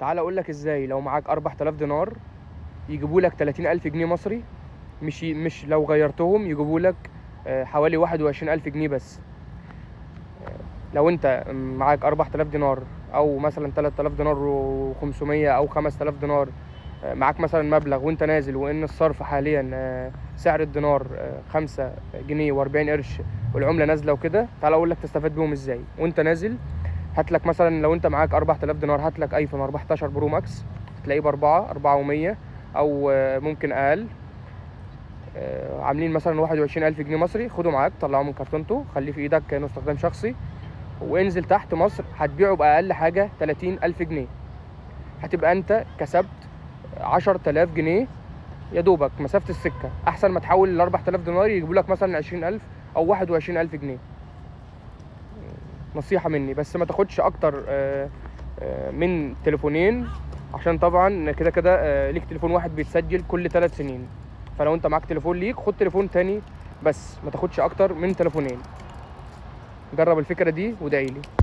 تعال اقول لك ازاي لو معاك 4000 دينار يجيبوا لك 30000 جنيه مصري. مش لو غيرتهم يجيبوا لك حوالي 21000 جنيه بس. لو انت معاك 4000 دينار او مثلا 3000 دينار و500 او 5000 دينار، معاك مثلا مبلغ وانت نازل، وان الصرف حاليا سعر الدينار 5 جنيه و40 قرش والعمله نازله وكده، تعال اقول لك تستفاد بيهم ازاي وانت نازل. هات لك مثلا لو انت معاك 4000 دينار هات لك ايفون 14 برو ماكس، هتلاقيه باربعة 4100 او ممكن اقل. عاملين مثلا 21000 جنيه مصري، خده معاك طلعه من كرتونته خليه في ايدك كانه استخدام شخصي، وانزل تحت مصر هتبيعه باقل حاجه 30000 جنيه. هتبقى انت كسبت 10000 جنيه يا دوبك مسافه السكه، احسن ما تحول ال 4000 دينار يجيبوا لك مثلا 20000 او 21000 جنيه. نصيحه مني، بس ما تاخدش اكتر من تليفونين، عشان طبعا كده كده ليك تليفون واحد بيتسجل كل 3 سنين. فلو انت معاك تليفون ليك خد تليفون تاني، بس ما تاخدش اكتر من تليفونين. جرب الفكره دي وادعيلي.